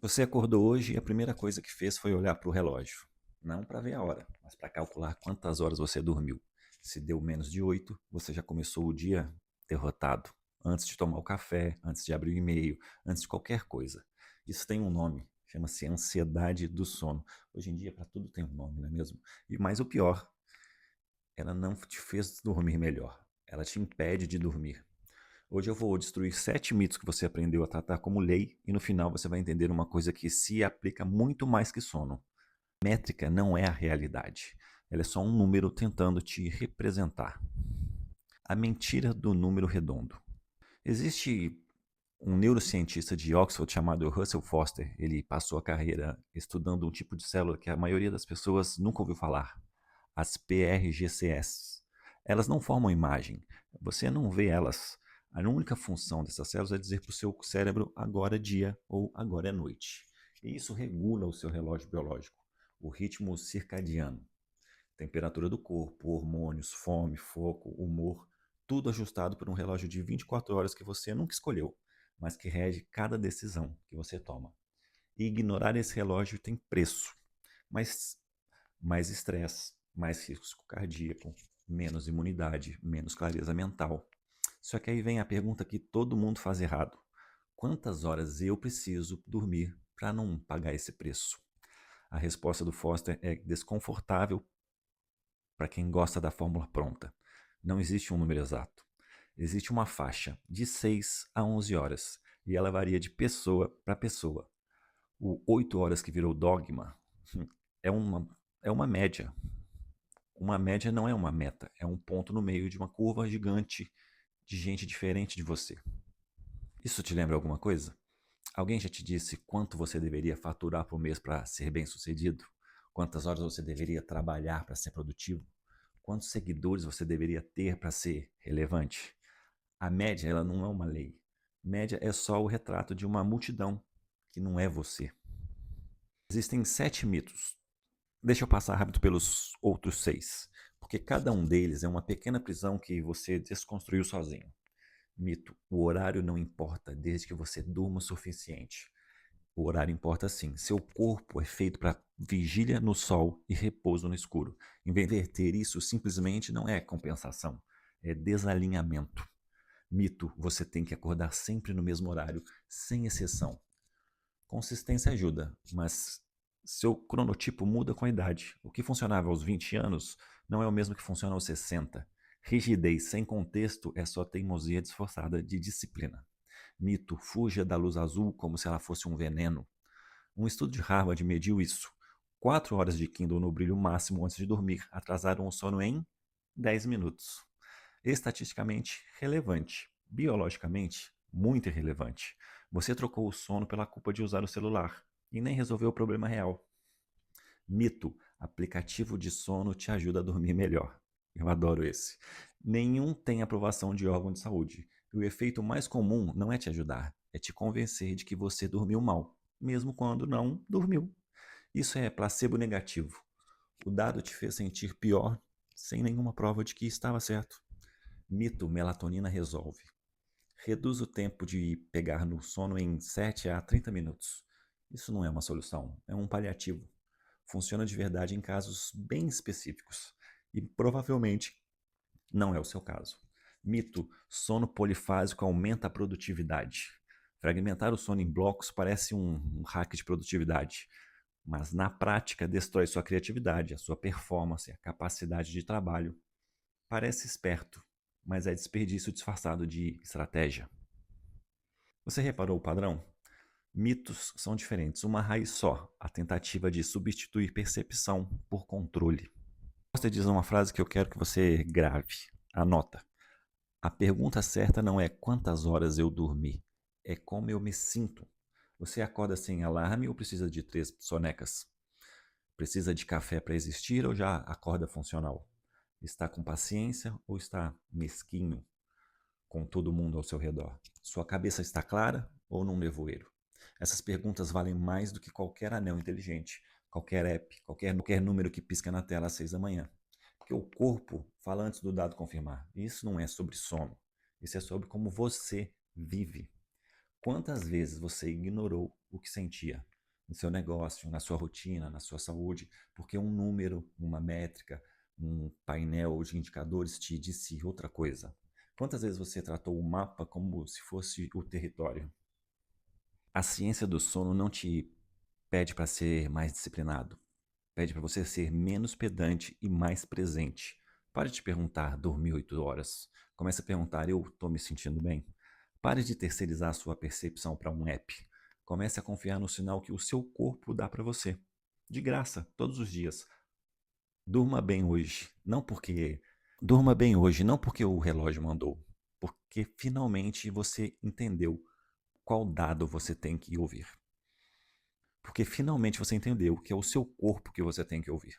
Você acordou hoje e a primeira coisa que fez foi olhar para o relógio. Não para ver a hora, mas para calcular quantas horas você dormiu. Se deu menos de 8, você já começou o dia derrotado. Antes de tomar o café, antes de abrir o e-mail, antes de qualquer coisa. Isso tem um nome, chama-se ansiedade do sono. Hoje em dia, para tudo tem um nome, não é mesmo? E mais o pior, ela não te fez dormir melhor. Ela te impede de dormir. Hoje eu vou destruir 7 mitos que você aprendeu a tratar como lei e no final você vai entender uma coisa que se aplica muito mais que sono. Métrica não é a realidade. Ela é só um número tentando te representar. A mentira do número redondo. Existe um neurocientista de Oxford chamado Russell Foster. Ele passou a carreira estudando um tipo de célula que a maioria das pessoas nunca ouviu falar. As PRGCS. Elas não formam imagem. Você não vê elas. A única função dessas células é dizer para o seu cérebro agora é dia ou agora é noite. E isso regula o seu relógio biológico, o ritmo circadiano, temperatura do corpo, hormônios, fome, foco, humor, tudo ajustado por um relógio de 24 horas que você nunca escolheu, mas que rege cada decisão que você toma. E ignorar esse relógio tem preço, mas mais estresse, mais risco cardíaco, menos imunidade, menos clareza mental. Só que aí vem a pergunta que todo mundo faz errado: quantas horas eu preciso dormir para não pagar esse preço? A resposta do Foster é desconfortável para quem gosta da fórmula pronta. Não existe um número exato. Existe uma faixa de 6 a 11 horas e ela varia de pessoa para pessoa. O 8 horas que virou dogma é uma média. Uma média não é uma meta, é um ponto no meio de uma curva gigante de gente diferente de você. Isso te lembra alguma coisa? Alguém já te disse quanto você deveria faturar por mês para ser bem-sucedido? Quantas horas você deveria trabalhar para ser produtivo? Quantos seguidores você deveria ter para ser relevante? A média, ela não é uma lei. Média é só o retrato de uma multidão que não é você. Existem 7 mitos. Deixa eu passar rápido pelos outros 6, porque cada um deles é uma pequena prisão que você desconstruiu sozinho. Mito: o horário não importa desde que você durma o suficiente. O horário importa sim. Seu corpo é feito para vigília no sol e repouso no escuro. Inverter isso simplesmente não é compensação, é desalinhamento. Mito: você tem que acordar sempre no mesmo horário, sem exceção. Consistência ajuda, mas seu cronotipo muda com a idade. O que funcionava aos 20 anos não é o mesmo que funciona aos 60. Rigidez sem contexto é só teimosia disfarçada de disciplina. Mito: fuja da luz azul como se ela fosse um veneno. Um estudo de Harvard mediu isso. 4 horas de Kindle no brilho máximo antes de dormir atrasaram o sono em 10 minutos. Estatisticamente relevante, biologicamente muito irrelevante. Você trocou o sono pela culpa de usar o celular e nem resolveu o problema real. Mito: aplicativo de sono te ajuda a dormir melhor. Eu adoro esse. Nenhum tem aprovação de órgão de saúde. E o efeito mais comum não é te ajudar, é te convencer de que você dormiu mal, mesmo quando não dormiu. Isso é placebo negativo. O dado te fez sentir pior sem nenhuma prova de que estava certo. Mito: melatonina resolve. Reduz o tempo de pegar no sono em 7 a 30 minutos. Isso não é uma solução, é um paliativo. Funciona de verdade em casos bem específicos e provavelmente não é o seu caso. Mito: sono polifásico aumenta a produtividade. Fragmentar o sono em blocos parece um hack de produtividade, mas na prática destrói sua criatividade, a sua performance, a capacidade de trabalho. Parece esperto, mas é desperdício disfarçado de estratégia. Você reparou o padrão? Mitos são diferentes, uma raiz só, a tentativa de substituir percepção por controle. Você diz uma frase que eu quero que você grave. Anota. A pergunta certa não é quantas horas eu dormi, é como eu me sinto. Você acorda sem alarme ou precisa de 3 sonecas? Precisa de café para existir ou já acorda funcional? Está com paciência ou está mesquinho com todo mundo ao seu redor? Sua cabeça está clara ou num nevoeiro? Essas perguntas valem mais do que qualquer anel inteligente, qualquer app, qualquer número que pisca na tela às 6 da manhã. Porque o corpo fala antes do dado confirmar. Isso não é sobre sono. Isso é sobre como você vive. Quantas vezes você ignorou o que sentia no seu negócio, na sua rotina, na sua saúde, porque um número, uma métrica, um painel de indicadores te disse outra coisa? Quantas vezes você tratou o mapa como se fosse o território? A ciência do sono não te pede para ser mais disciplinado, pede para você ser menos pedante e mais presente. Pare de perguntar: dormi 8 horas. Comece a perguntar: eu estou me sentindo bem? Pare de terceirizar sua percepção para um app. Comece a confiar no sinal que o seu corpo dá para você. De graça, todos os dias. Durma bem hoje, não porque durma bem hoje, não porque o relógio mandou, porque finalmente você entendeu qual dado você tem que ouvir. Porque finalmente você entendeu que é o seu corpo que você tem que ouvir.